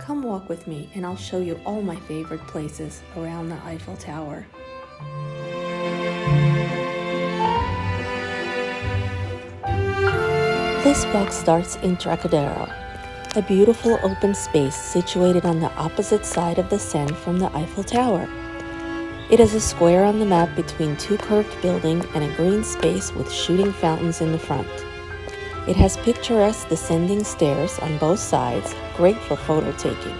Come walk with me and I'll show you all my favorite places around the Eiffel Tower. This walk starts in Trocadéro, a beautiful open space situated on the opposite side of the Seine from the Eiffel Tower. It is a square on the map between two curved buildings and a green space with shooting fountains in the front. It has picturesque descending stairs on both sides, great for photo taking.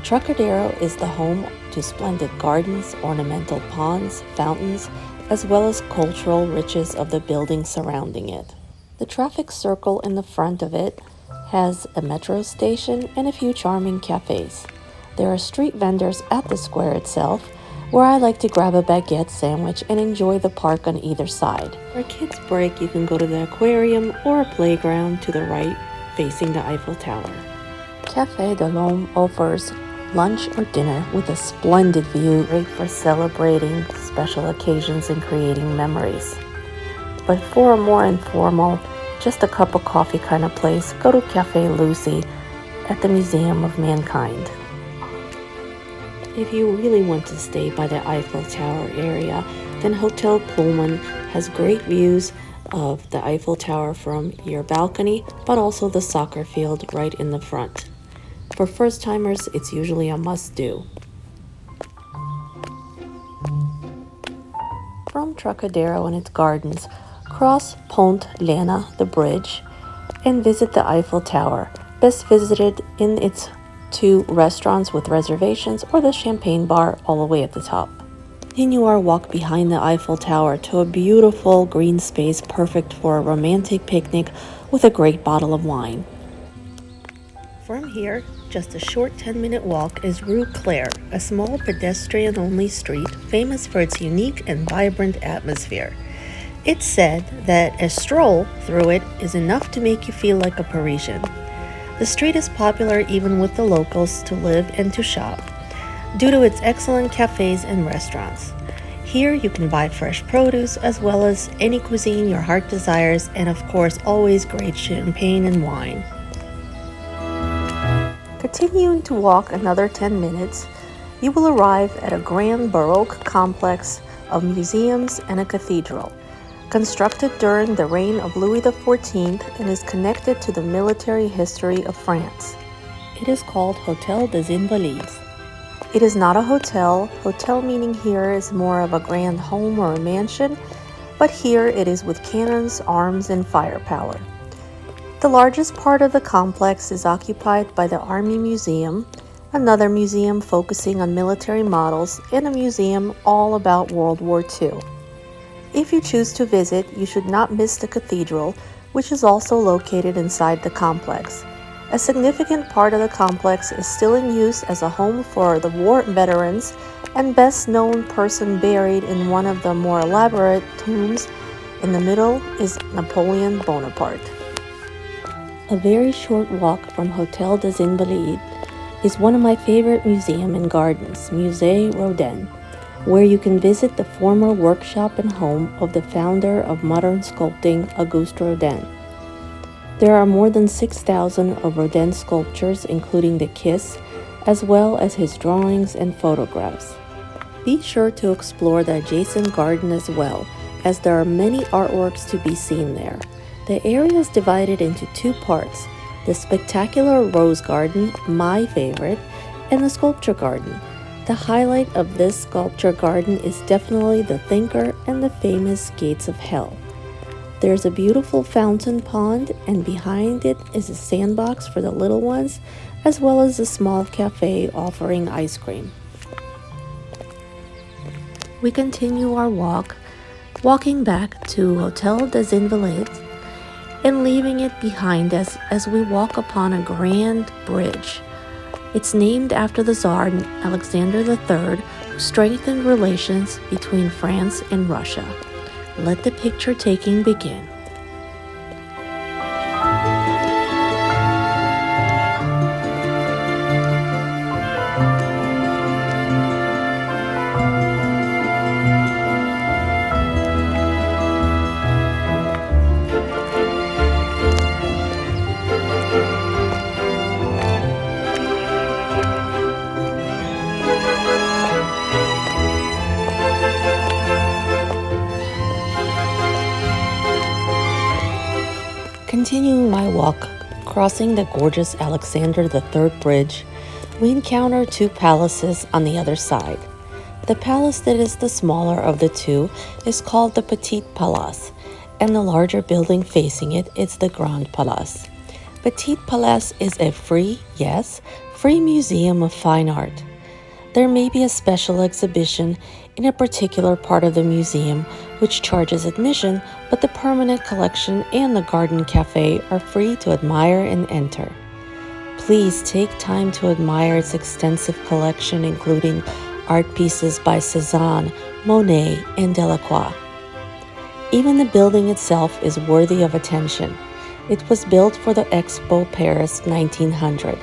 Trocadéro is the home to splendid gardens, ornamental ponds, fountains, as well as cultural riches of the buildings surrounding it. The traffic circle in the front of it has a metro station and a few charming cafes. There are street vendors at the square itself, where I like to grab a baguette sandwich and enjoy the park on either side. For a kid's break, you can go to the aquarium or a playground to the right, facing the Eiffel Tower. Café de l'Homme offers lunch or dinner with a splendid view, great for celebrating special occasions and creating memories. But for a more informal, just a cup of coffee kind of place, go to Café Lucy at the Museum of Mankind. If you really want to stay by the Eiffel Tower area, then Hôtel Pullman has great views of the Eiffel Tower from your balcony, but also the soccer field right in the front. For first-timers, it's usually a must-do. From Trocadéro and its gardens, cross Pont Lena, the bridge, and visit the Eiffel Tower, best visited in its two restaurants with reservations or the champagne bar all the way at the top. Continue our walk behind the Eiffel Tower to a beautiful green space perfect for a romantic picnic with a great bottle of wine. From here, just a short 10-minute walk is Rue Cler, a small pedestrian-only street famous for its unique and vibrant atmosphere. It's said that a stroll through it is enough to make you feel like a Parisian. The street is popular even with the locals to live and to shop, due to its excellent cafes and restaurants. Here you can buy fresh produce as well as any cuisine your heart desires, and of course always great champagne and wine. Continuing to walk another 10 minutes, you will arrive at a grand Baroque complex of museums and a cathedral, constructed during the reign of Louis XIV and is connected to the military history of France. It is called Hôtel des Invalides. It is not a hotel. Hotel meaning here is more of a grand home or a mansion, but here it is with cannons, arms, and firepower. The largest part of the complex is occupied by the Army Museum, another museum focusing on military models, and a museum all about World War II. If you choose to visit, you should not miss the cathedral, which is also located inside the complex. A significant part of the complex is still in use as a home for the war veterans, and best known person buried in one of the more elaborate tombs in the middle is Napoleon Bonaparte. A very short walk from Hôtel des Invalides is one of my favorite museums and gardens, Musée Rodin, where you can visit the former workshop and home of the founder of modern sculpting, Auguste Rodin. There are more than 6,000 of Rodin's sculptures, including the Kiss, as well as his drawings and photographs. Be sure to explore the adjacent garden as well, as there are many artworks to be seen there. The area is divided into two parts, the spectacular Rose Garden, my favorite, and the Sculpture Garden. The highlight of this sculpture garden is definitely the Thinker and the famous Gates of Hell. There's a beautiful fountain pond, and behind it is a sandbox for the little ones, as well as a small cafe offering ice cream. We continue our walk, walking back to Hôtel des Invalides, and leaving it behind us as we walk upon a grand bridge. It's named after the Tsar Alexander III, who strengthened relations between France and Russia. Let the picture taking begin. Continuing my walk, crossing the gorgeous Alexander III Bridge, we encounter two palaces on the other side. The palace that is the smaller of the two is called the Petit Palace, and the larger building facing it is the Grand Palace. Petit Palace is a free museum of fine art. There may be a special exhibition in a particular part of the museum which charges admission, but the permanent collection and the garden cafe are free to admire and enter. Please take time to admire its extensive collection, including art pieces by Cézanne, Monet, and Delacroix. Even the building itself is worthy of attention. It was built for the Expo Paris 1900.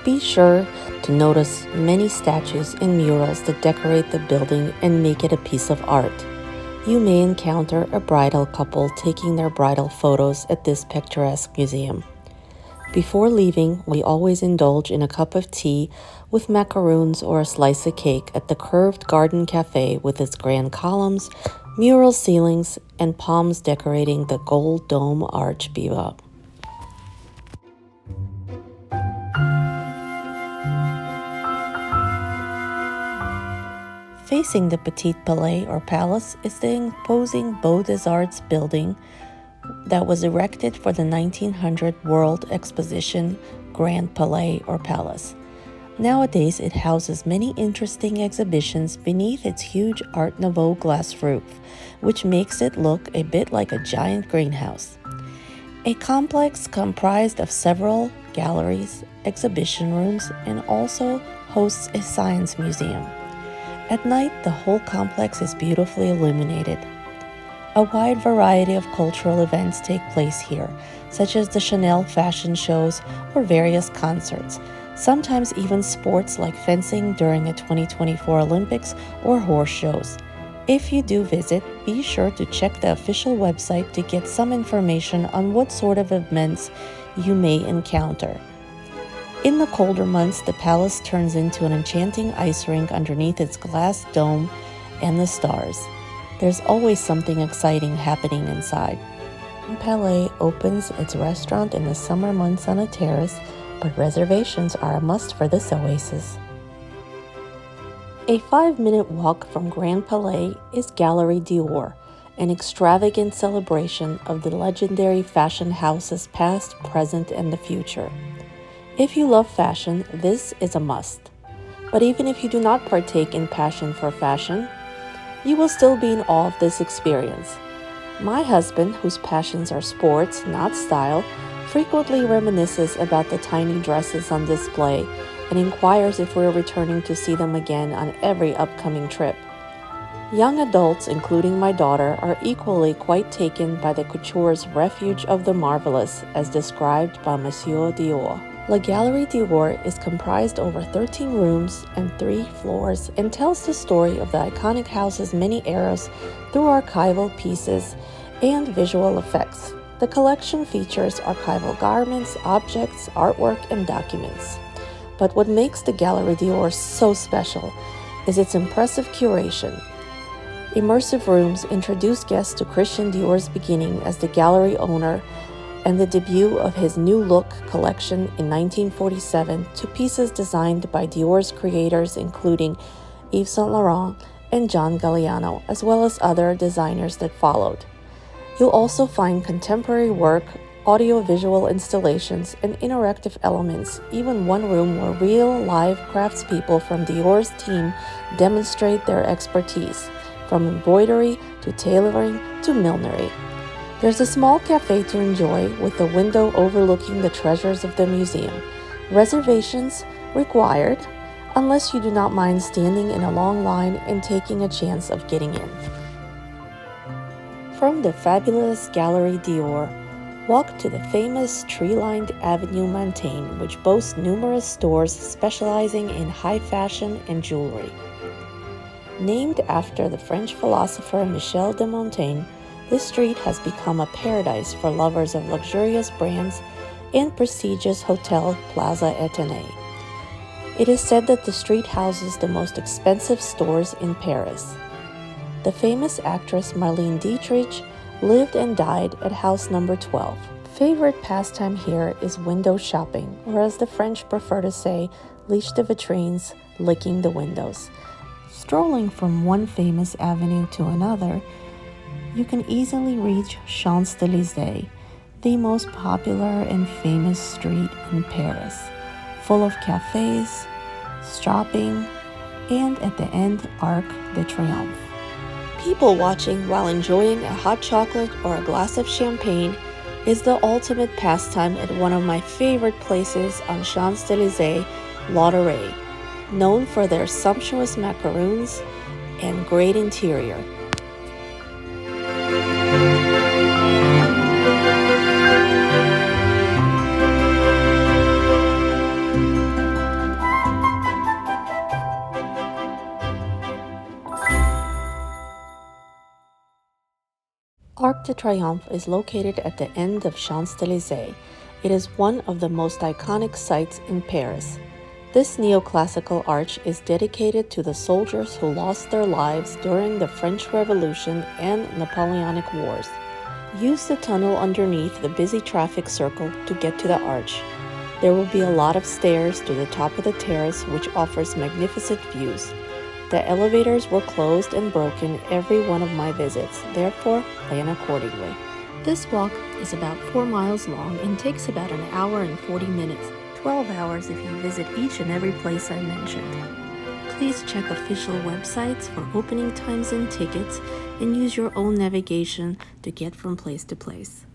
Be sure to notice many statues and murals that decorate the building and make it a piece of art. You may encounter a bridal couple taking their bridal photos at this picturesque museum. Before leaving, we always indulge in a cup of tea with macaroons or a slice of cake at the curved garden cafe with its grand columns, mural ceilings, and palms decorating the gold dome arch bebop. Facing the Petit Palais or Palace is the imposing Beaux des Arts building that was erected for the 1900 World Exposition Grand Palais or Palace. Nowadays, it houses many interesting exhibitions beneath its huge Art Nouveau glass roof, which makes it look a bit like a giant greenhouse. A complex comprised of several galleries, exhibition rooms, and also hosts a science museum. At night, the whole complex is beautifully illuminated. A wide variety of cultural events take place here, such as the Chanel fashion shows or various concerts, sometimes even sports like fencing during the 2024 Olympics or horse shows. If you do visit, be sure to check the official website to get some information on what sort of events you may encounter. In the colder months, the palace turns into an enchanting ice rink underneath its glass dome and the stars. There's always something exciting happening inside. Palais opens its restaurant in the summer months on a terrace, but reservations are a must for this oasis. A 5-minute walk from Grand Palais is Galerie Dior, an extravagant celebration of the legendary fashion house's past, present, and the future. If you love fashion, this is a must. But even if you do not partake in passion for fashion, you will still be in awe of this experience. My husband, whose passions are sports, not style, frequently reminisces about the tiny dresses on display and inquires if we're returning to see them again on every upcoming trip. Young adults, including my daughter, are equally quite taken by the couture's refuge of the marvelous, as described by Monsieur Dior. La Galerie Dior is comprised over 13 rooms and 3 floors and tells the story of the iconic house's many eras through archival pieces and visual effects. The collection features archival garments, objects, artwork, and documents. But what makes the Galerie Dior so special is its impressive curation. Immersive rooms introduce guests to Christian Dior's beginning as the gallery owner and the debut of his New Look collection in 1947 to pieces designed by Dior's creators including Yves Saint Laurent and John Galliano, as well as other designers that followed. You'll also find contemporary work, audio-visual installations, and interactive elements, even one room where real live craftspeople from Dior's team demonstrate their expertise, from embroidery to tailoring to millinery. There's a small cafe to enjoy with a window overlooking the treasures of the museum. Reservations required, unless you do not mind standing in a long line and taking a chance of getting in. From the fabulous Galerie Dior, walk to the famous tree-lined Avenue Montaigne, which boasts numerous stores specializing in high fashion and jewelry. Named after the French philosopher Michel de Montaigne, this street has become a paradise for lovers of luxurious brands and prestigious Hôtel Plaza Athénée. It is said that the street houses the most expensive stores in Paris. The famous actress Marlene Dietrich lived and died at house number 12. Favorite pastime here is window shopping, or as the French prefer to say, liche de vitrines, licking the windows. Strolling from one famous avenue to another, you can easily reach Champs-Élysées, the most popular and famous street in Paris, full of cafes, shopping, and at the end, Arc de Triomphe. People watching while enjoying a hot chocolate or a glass of champagne is the ultimate pastime at one of my favorite places on Champs-Élysées, L'Autorey, known for their sumptuous macaroons and great interior. Arc de Triomphe is located at the end of Champs-Élysées. It is one of the most iconic sites in Paris. This neoclassical arch is dedicated to the soldiers who lost their lives during the French Revolution and Napoleonic Wars. Use the tunnel underneath the busy traffic circle to get to the arch. There will be a lot of stairs to the top of the terrace, which offers magnificent views. The elevators were closed and broken every one of my visits, therefore plan accordingly. This walk is about 4 miles long and takes about an hour and 40 minutes, 12 hours if you visit each and every place I mentioned. Please check official websites for opening times and tickets and use your own navigation to get from place to place.